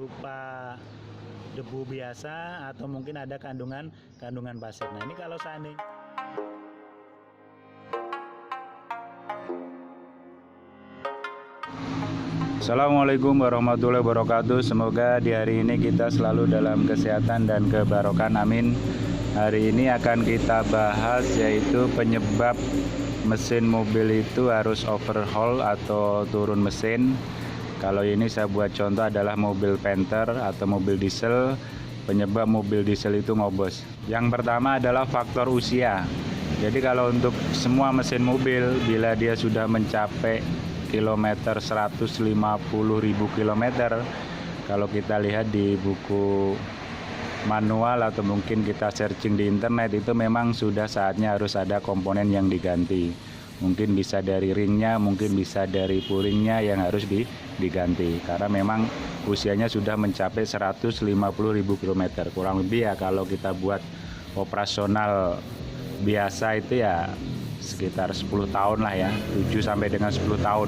berupa debu biasa atau mungkin ada kandungan pasir. Nah, ini kalau seandainya Assalamualaikum warahmatullahi wabarakatuh. Semoga di hari ini kita selalu dalam kesehatan dan kebarokan, amin. Hari ini akan kita bahas yaitu penyebab mesin mobil itu harus overhaul atau turun mesin. Kalau ini saya buat contoh adalah mobil Panther atau mobil diesel. Penyebab mobil diesel itu ngobos. Yang pertama adalah faktor usia. Jadi kalau untuk semua mesin mobil, bila dia sudah mencapai kilometer 150.000 kilometer, kalau kita lihat di buku manual atau mungkin kita searching di internet, itu memang sudah saatnya harus ada komponen yang diganti. Mungkin bisa dari ringnya, mungkin bisa dari puringnya yang harus diganti, karena memang usianya sudah mencapai 150.000 km. Kurang lebih ya kalau kita buat operasional biasa itu ya sekitar 10 tahun lah ya, 7 sampai dengan 10 tahun.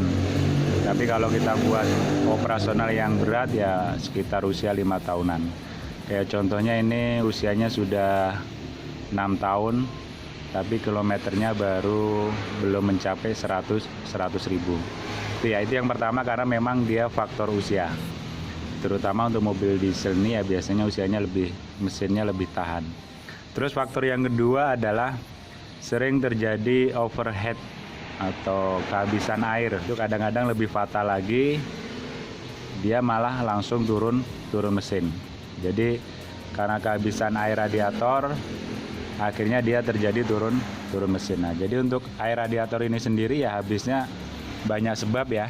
Tapi kalau kita buat operasional yang berat ya sekitar usia 5 tahunan. Kayak contohnya ini usianya sudah 6 tahun, tapi kilometernya baru belum mencapai 100.000. Itu yang pertama, karena memang dia faktor usia. Terutama untuk mobil diesel ini ya biasanya usianya mesinnya lebih tahan. Terus faktor yang kedua adalah sering terjadi overheat atau kehabisan air. Itu kadang-kadang lebih fatal lagi, dia malah langsung turun mesin. Jadi karena kehabisan air radiator, akhirnya dia terjadi turun mesin. Nah, jadi untuk air radiator ini sendiri ya habisnya banyak sebab ya.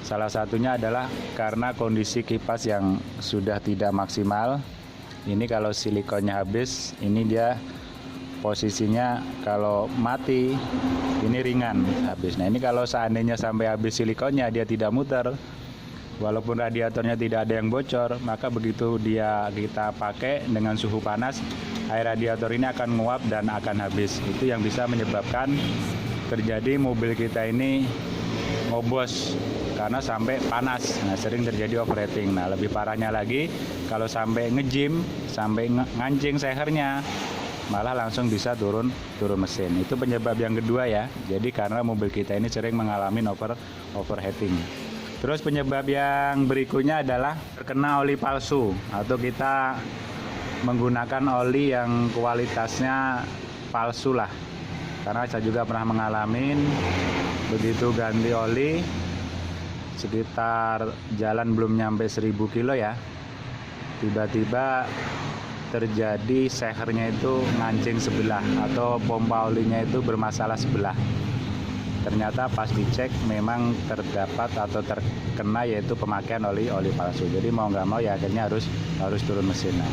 Salah satunya adalah karena kondisi kipas yang sudah tidak maksimal. Ini kalau silikonnya habis, ini dia posisinya kalau mati ini ringan habis. Nah, ini kalau seandainya sampai habis silikonnya, dia tidak muter, walaupun radiatornya tidak ada yang bocor, maka begitu kita pakai dengan suhu panas, air radiator ini akan menguap dan akan habis. Itu yang bisa menyebabkan terjadi mobil kita ini ngobos karena sampai panas. Nah, sering terjadi overheating. Nah, lebih parahnya lagi kalau sampai nge-gym, sampai ngancing sehernya, malah langsung bisa turun mesin. Itu penyebab yang kedua ya. Jadi karena mobil kita ini sering mengalami overheating. Terus penyebab yang berikutnya adalah terkena oli palsu atau kita menggunakan oli yang kualitasnya palsu lah. Karena saya juga pernah mengalami, begitu ganti oli sekitar jalan belum nyampe 1000 kilo ya, tiba-tiba terjadi sehernya itu ngancing sebelah atau pompa olinya itu bermasalah sebelah. Ternyata pas dicek memang terdapat atau terkena yaitu pemakaian oli palsu. Jadi mau nggak mau ya akhirnya harus turun mesin. Nah,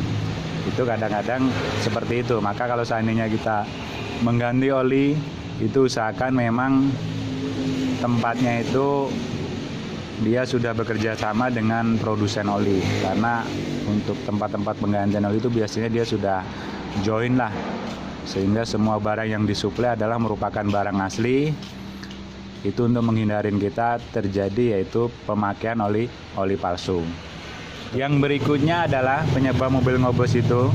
itu kadang-kadang seperti itu. Maka kalau seandainya kita mengganti oli, itu usahakan memang tempatnya itu dia sudah bekerja sama dengan produsen oli, karena untuk tempat-tempat penggantian oli itu biasanya dia sudah join lah, sehingga semua barang yang disuplai adalah merupakan barang asli. Itu untuk menghindarin kita terjadi yaitu pemakaian oli palsu. Yang berikutnya adalah penyebab mobil ngobos itu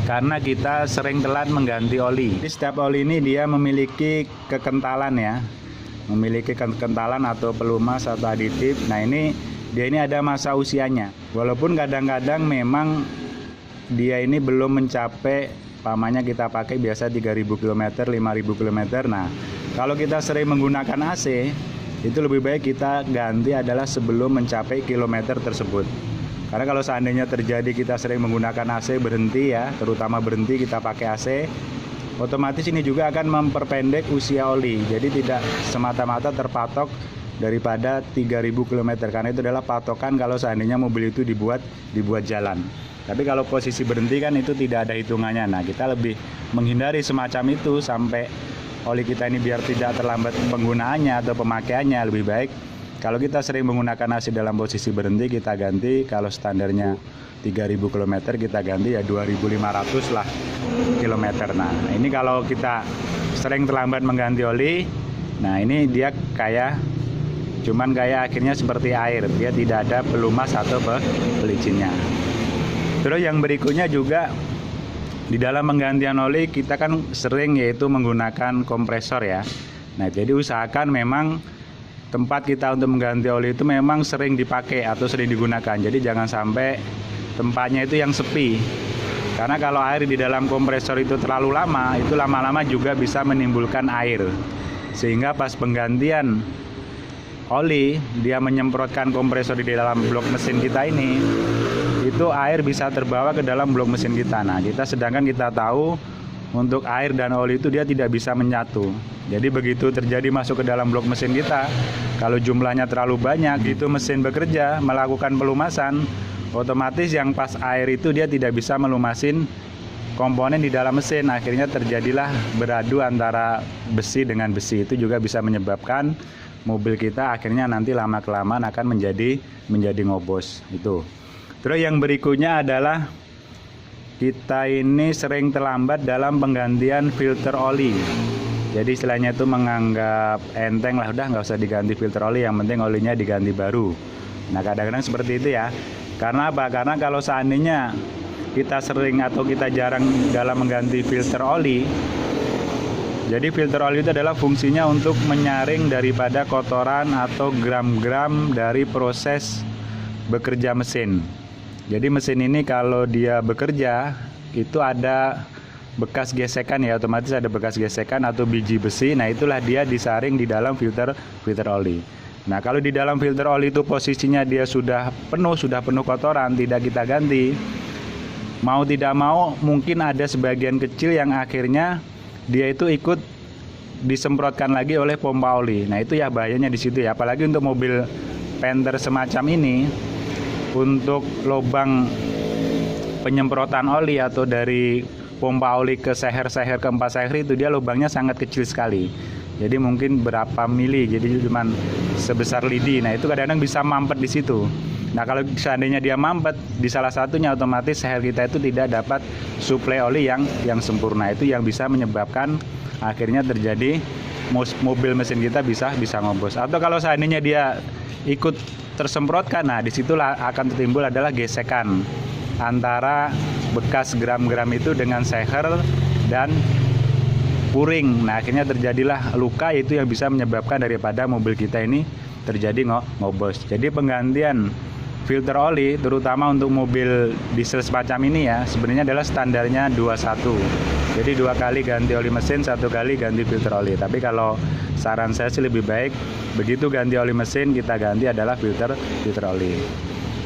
karena kita sering telat mengganti oli. Jadi setiap oli ini dia memiliki kekentalan ya, memiliki kekentalan atau pelumas atau aditif. Nah, dia ini ada masa usianya. Walaupun kadang-kadang memang dia ini belum mencapai, pamannya kita pakai biasa 3.000 km, 5.000 km. Nah, kalau kita sering menggunakan AC, itu lebih baik kita ganti adalah sebelum mencapai kilometer tersebut. Karena kalau seandainya terjadi kita sering menggunakan AC berhenti ya, terutama berhenti kita pakai AC, otomatis ini juga akan memperpendek usia oli. Jadi tidak semata-mata terpatok daripada 3.000 km, karena itu adalah patokan kalau seandainya mobil itu dibuat jalan. Tapi kalau posisi berhenti kan itu tidak ada hitungannya. Nah, kita lebih menghindari semacam itu sampai oli kita ini biar tidak terlambat penggunaannya atau pemakaiannya. Lebih baik kalau kita sering menggunakan AC dalam posisi berhenti, kita ganti. Kalau standarnya 3.000 km kita ganti ya 2.500 lah kilometer. Nah, ini kalau kita sering terlambat mengganti oli, nah ini dia kayak cuman kayak akhirnya seperti air, dia tidak ada pelumas atau pelicinnya. Terus yang berikutnya juga di dalam penggantian oli kita kan sering yaitu menggunakan kompresor ya. Nah, jadi usahakan memang tempat kita untuk mengganti oli itu memang sering dipakai atau sering digunakan. Jadi jangan sampai tempatnya itu yang sepi. Karena kalau air di dalam kompresor itu terlalu lama, itu lama-lama juga bisa menimbulkan air. Sehingga pas penggantian oli, dia menyemprotkan kompresor di dalam blok mesin kita ini, itu air bisa terbawa ke dalam blok mesin kita. Nah, sedangkan kita tahu untuk air dan oli itu dia tidak bisa menyatu. Jadi begitu terjadi masuk ke dalam blok mesin kita, kalau jumlahnya terlalu banyak, itu mesin bekerja melakukan pelumasan, otomatis yang pas air itu dia tidak bisa melumasin komponen di dalam mesin. Akhirnya terjadilah beradu antara besi dengan besi. Itu juga bisa menyebabkan mobil kita akhirnya nanti lama-kelamaan akan menjadi ngobos itu. Terus yang berikutnya adalah kita ini sering terlambat dalam penggantian filter oli. Jadi istilahnya itu menganggap enteng lah, udah nggak usah diganti filter oli, yang penting olinya diganti baru. Nah, kadang-kadang seperti itu ya. Karena apa? Karena kalau seandainya kita sering atau kita jarang dalam mengganti filter oli, jadi filter oli itu adalah fungsinya untuk menyaring daripada kotoran atau gram-gram dari proses bekerja mesin. Jadi mesin ini kalau dia bekerja itu ada bekas gesekan ya, otomatis ada bekas gesekan atau biji besi. Nah, itulah dia disaring di dalam filter oli. Nah, kalau di dalam filter oli itu posisinya dia sudah penuh kotoran, tidak kita ganti, mau tidak mau mungkin ada sebagian kecil yang akhirnya dia itu ikut disemprotkan lagi oleh pompa oli. Nah, itu ya bahayanya di situ ya. Apalagi untuk mobil Panther semacam ini, untuk lubang penyemprotan oli atau dari pompa oli ke seher-seher keempat seher itu dia lubangnya sangat kecil sekali. Jadi mungkin berapa mili, jadi cuma sebesar lidi. Nah, itu kadang-kadang bisa mampet di situ. Nah, kalau seandainya dia mampet di salah satunya, otomatis seher kita itu tidak dapat suplai oli yang sempurna. Itu yang bisa menyebabkan akhirnya terjadi mobil mesin kita bisa ngobos. Atau kalau seandainya dia ikut tersemprotkan, nah disitulah akan timbul adalah gesekan antara bekas gram-gram itu dengan seher dan puring. Nah, akhirnya terjadilah luka, itu yang bisa menyebabkan daripada mobil kita ini terjadi ngobos. Jadi penggantian filter oli terutama untuk mobil diesel semacam ini ya, sebenarnya adalah standarnya 21. Jadi 2 kali ganti oli mesin, 1 kali ganti filter oli. Tapi kalau saran saya sih lebih baik begitu ganti oli mesin kita ganti adalah filter oli.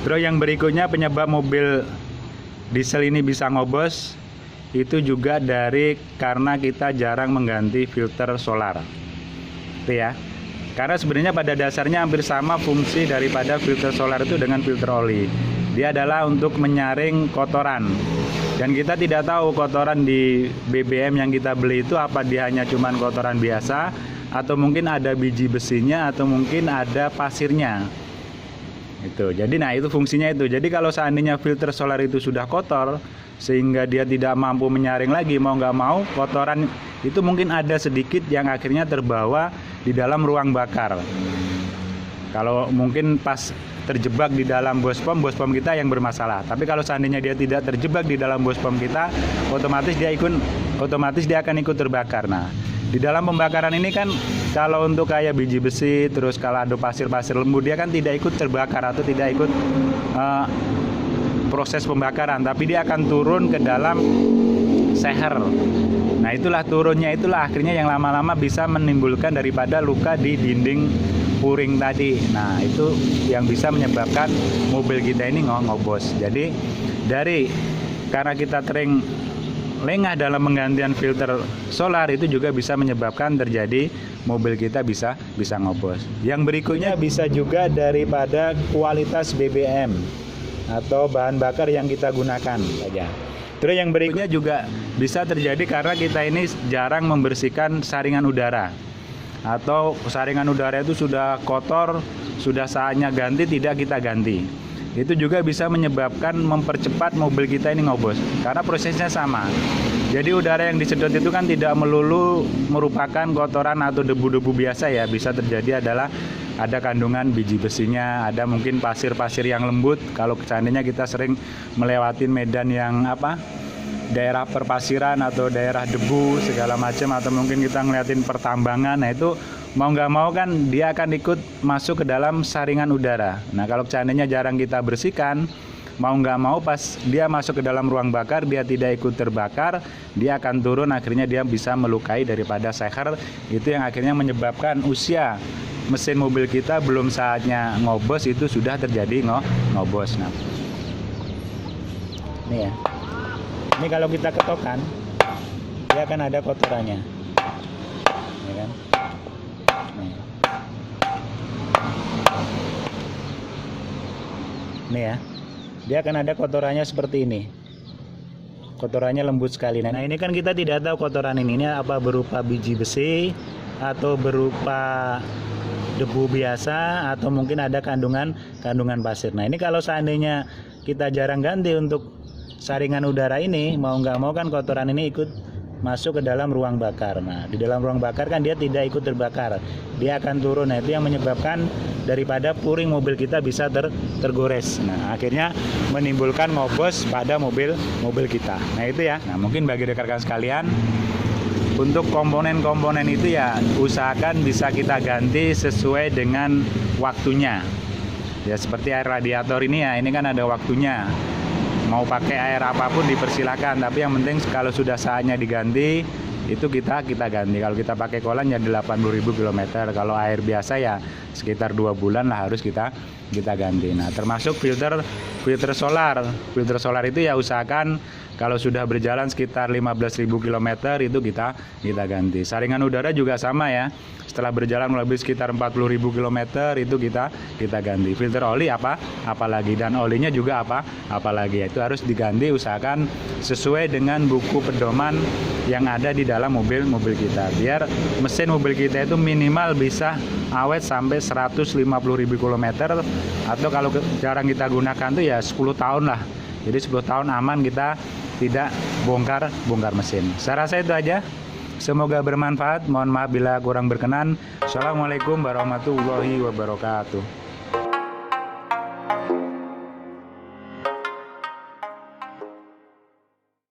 Terus yang berikutnya penyebab mobil diesel ini bisa ngobos itu juga karena kita jarang mengganti filter solar. Itu ya. Karena sebenarnya pada dasarnya hampir sama fungsi daripada filter solar itu dengan filter oli. Dia adalah untuk menyaring kotoran. Dan kita tidak tahu kotoran di BBM yang kita beli itu apa dia hanya cuman kotoran biasa atau mungkin ada biji besinya atau mungkin ada pasirnya. Itu. Jadi itu fungsinya itu. Jadi kalau seandainya filter solar itu sudah kotor sehingga dia tidak mampu menyaring lagi, mau nggak mau kotoran itu mungkin ada sedikit yang akhirnya terbawa di dalam ruang bakar. Kalau mungkin pas terjebak di dalam bos pom kita yang bermasalah. Tapi kalau seandainya dia tidak terjebak di dalam bos pom kita, otomatis dia akan ikut terbakar. Nah, di dalam pembakaran ini kan kalau untuk kayak biji besi, terus kalau ada pasir-pasir lembut, dia kan tidak ikut terbakar atau tidak ikut proses pembakaran, tapi dia akan turun ke dalam seher. Nah, turunnya itulah akhirnya yang lama-lama bisa menimbulkan daripada luka di dinding puring tadi. Nah, itu yang bisa menyebabkan mobil kita ini ngobos. Jadi karena kita sering lengah dalam penggantian filter solar, itu juga bisa menyebabkan terjadi mobil kita bisa ngobos. Yang berikutnya bisa juga daripada kualitas BBM atau bahan bakar yang kita gunakan saja. Terus yang berikutnya juga bisa terjadi karena kita ini jarang membersihkan saringan udara, atau saringan udara itu sudah kotor, sudah saatnya ganti tidak kita ganti. itu juga bisa menyebabkan mempercepat mobil kita ini ngobos karena prosesnya sama. Jadi udara yang disedot itu kan tidak melulu merupakan kotoran atau debu-debu biasa ya, bisa terjadi adalah ada kandungan biji besinya, ada mungkin pasir-pasir yang lembut kalau seandainya kita sering melewati medan yang daerah perpasiran atau daerah debu segala macam, atau mungkin kita ngeliatin pertambangan. Nah itu mau nggak mau kan dia akan ikut masuk ke dalam saringan udara. Nah kalau seandainya jarang kita bersihkan, mau nggak mau pas dia masuk ke dalam ruang bakar dia tidak ikut terbakar, dia akan turun, akhirnya dia bisa melukai daripada seher. Itu yang akhirnya menyebabkan usia mesin mobil kita belum saatnya ngobos itu sudah terjadi ngobos. Nah ini ya, ini kalau kita ketokkan dia akan ada kotorannya ya kan. Nih ya, dia akan ada kotorannya seperti ini. Kotorannya lembut sekali. Nah ini kan kita tidak tahu kotoran ini apa berupa biji besi atau berupa debu biasa atau mungkin ada kandungan pasir. Nah ini kalau seandainya kita jarang ganti untuk saringan udara ini, mau nggak mau kan kotoran ini ikut masuk ke dalam ruang bakar. Nah di dalam ruang bakar kan dia tidak ikut terbakar, dia akan turun. Nah itu yang menyebabkan daripada puring mobil kita bisa tergores. Nah akhirnya menimbulkan ngobos pada mobil kita. Nah itu ya. Nah mungkin bagi rekan-rekan sekalian, untuk komponen-komponen itu ya usahakan bisa kita ganti sesuai dengan waktunya. Ya seperti air radiator ini ya, ini kan ada waktunya. Mau pakai air apapun dipersilakan, tapi yang penting kalau sudah saatnya diganti itu kita ganti. Kalau kita pakai kolan ya 80.000 km. Kalau air biasa ya sekitar 2 bulan lah harus kita ganti. Nah termasuk filter solar. Filter solar itu ya usahakan kalau sudah berjalan sekitar 15.000 km itu kita ganti. Saringan udara juga sama ya. Setelah berjalan lebih sekitar 40.000 km itu kita ganti. Filter oli apalagi, dan olinya juga apalagi, itu harus diganti. Usahakan sesuai dengan buku pedoman yang ada di dalam mobil kita, biar mesin mobil kita itu minimal bisa awet sampai 150.000 km, atau kalau jarang kita gunakan tuh ya 10 tahun lah. Jadi 10 tahun aman kita tidak bongkar mesin. Saya rasa itu aja. Semoga bermanfaat. Mohon maaf bila kurang berkenan. Assalamualaikum warahmatullahi wabarakatuh.